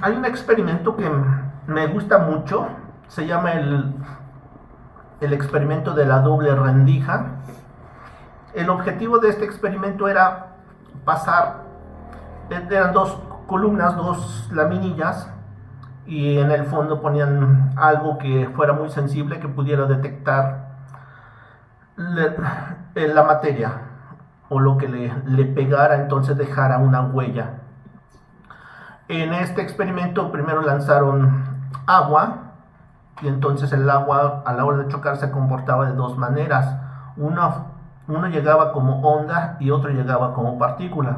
Hay un experimento que me gusta mucho, se llama el experimento de la doble rendija. El objetivo de este experimento era pasar, eran dos columnas, dos laminillas, y en el fondo ponían algo que fuera muy sensible, que pudiera detectar la materia o lo que le pegara, entonces dejara una huella. En este experimento primero lanzaron agua, y entonces el agua a la hora de chocar se comportaba de dos maneras. Uno llegaba como onda y otro llegaba como partícula.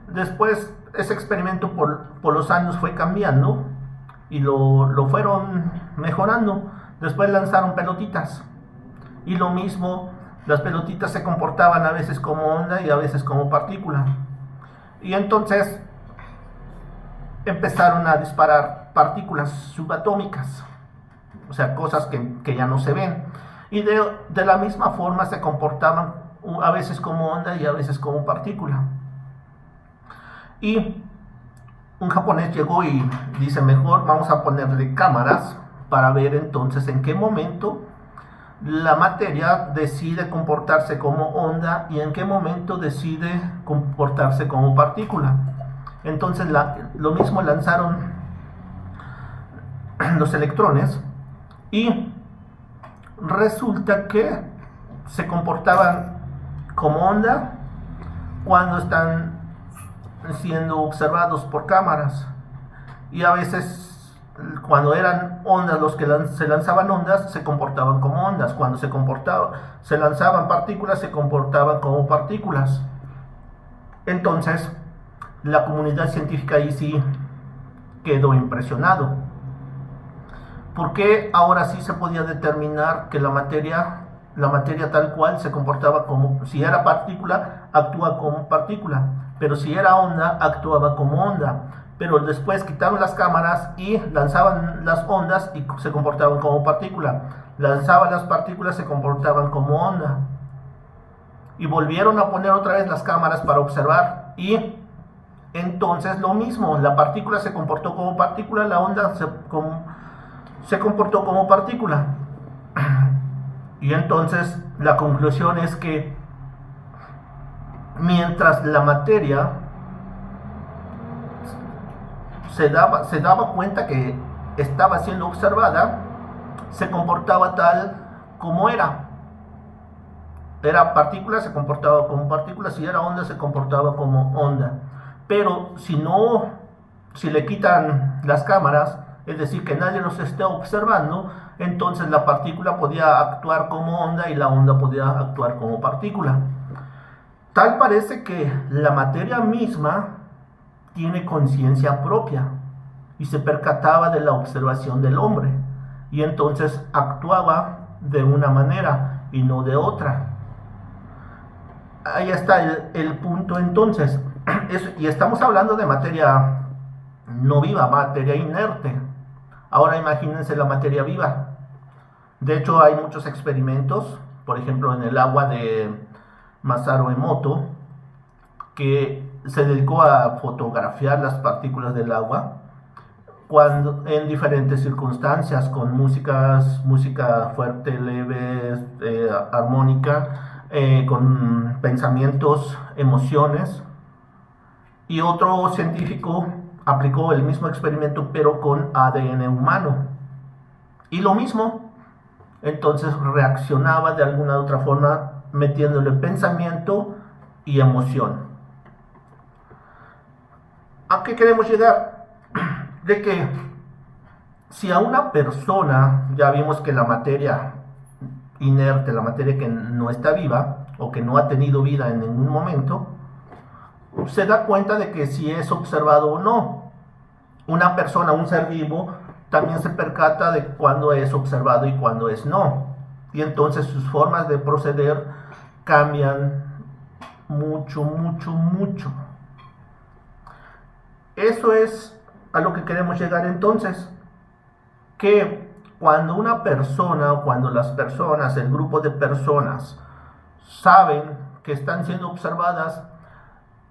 Después ese experimento por los años fue cambiando y lo fueron mejorando. Después lanzaron pelotitas y lo mismo, las pelotitas se comportaban a veces como onda y a veces como partícula. Y entonces empezaron a disparar partículas subatómicas, o sea, cosas que ya no se ven. Y de la misma forma se comportaban a veces como onda y a veces como partícula. Y un japonés llegó y dice, mejor vamos a ponerle cámaras para ver entonces en qué momento la materia decide comportarse como onda y en qué momento decide comportarse como partícula. Entonces lo mismo lanzaron los electrones y resulta que se comportaban como onda cuando están siendo observados por cámaras, y a veces cuando eran ondas los que se lanzaban ondas se comportaban como ondas, cuando se lanzaban partículas se comportaban como partículas. Entonces la comunidad científica ahí sí quedó impresionado, porque ahora sí se podía determinar que la materia tal cual se comportaba como, si era partícula, actúa como partícula, pero si era onda, actuaba como onda. Pero después quitaron las cámaras y lanzaban las ondas y se comportaban como partícula. Lanzaban las partículas, se comportaban como onda. Y volvieron a poner otra vez las cámaras para observar y entonces lo mismo, la partícula se comportó como partícula, la onda se comportó como partícula. Y entonces la conclusión es que mientras la materia se daba cuenta que estaba siendo observada, se comportaba tal como era. Era partícula, se comportaba como partícula, si era onda, se comportaba como onda. Pero si le quitan las cámaras, es decir, que nadie nos esté observando, entonces la partícula podía actuar como onda y la onda podía actuar como partícula. Tal parece que la materia misma tiene conciencia propia y se percataba de la observación del hombre y entonces actuaba de una manera y no de otra. Ahí está el punto entonces. Y estamos hablando de materia no viva, materia inerte. Ahora imagínense la materia viva. De hecho hay muchos experimentos, por ejemplo en el agua de Masaru Emoto, que se dedicó a fotografiar las partículas del agua en diferentes circunstancias, con música fuerte, leve, armónica, con pensamientos, emociones. Y otro científico aplicó el mismo experimento pero con ADN humano y lo mismo, entonces reaccionaba de alguna u otra forma metiéndole pensamiento y emoción. ¿A qué queremos llegar? De que si a una persona, ya vimos que la materia inerte, la materia que no está viva o que no ha tenido vida en ningún momento, se da cuenta de que si es observado o no. Una persona, un ser vivo, también se percata de cuándo es observado y cuándo es no. Y entonces sus formas de proceder cambian mucho. Eso es a lo que queremos llegar entonces. Que cuando una persona o cuando las personas, el grupo de personas, saben que están siendo observadas,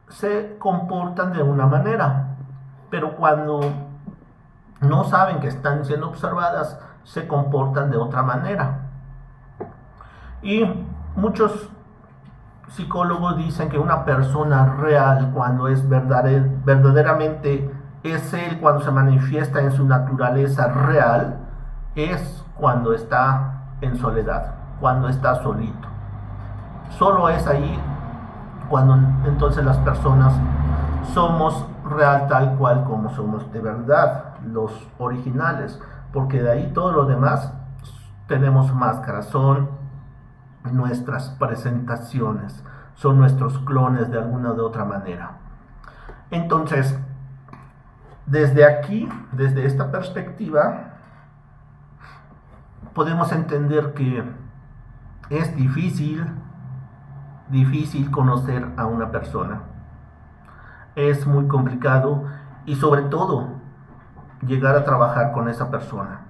se comportan de una manera. pero cuando no saben que están siendo observadas, se comportan de otra manera. Y muchos psicólogos dicen que una persona real, cuando es verdaderamente es él, cuando se manifiesta en su naturaleza real, es cuando está en soledad, cuando está solito. Solo es ahí cuando entonces las personas somos real tal cual como somos de verdad, los originales, porque de ahí todo lo demás tenemos máscaras, son nuestras presentaciones, son nuestros clones de alguna de otra manera. Entonces, desde aquí, desde esta perspectiva, podemos entender que es difícil conocer a una persona. Es muy complicado y sobre todo llegar a trabajar con esa persona,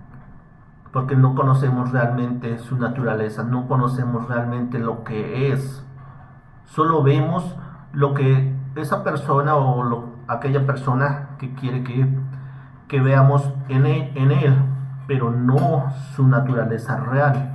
porque no conocemos realmente su naturaleza, no conocemos realmente lo que es. Solo vemos lo que esa persona o aquella persona que quiere que veamos en él, pero no su naturaleza real.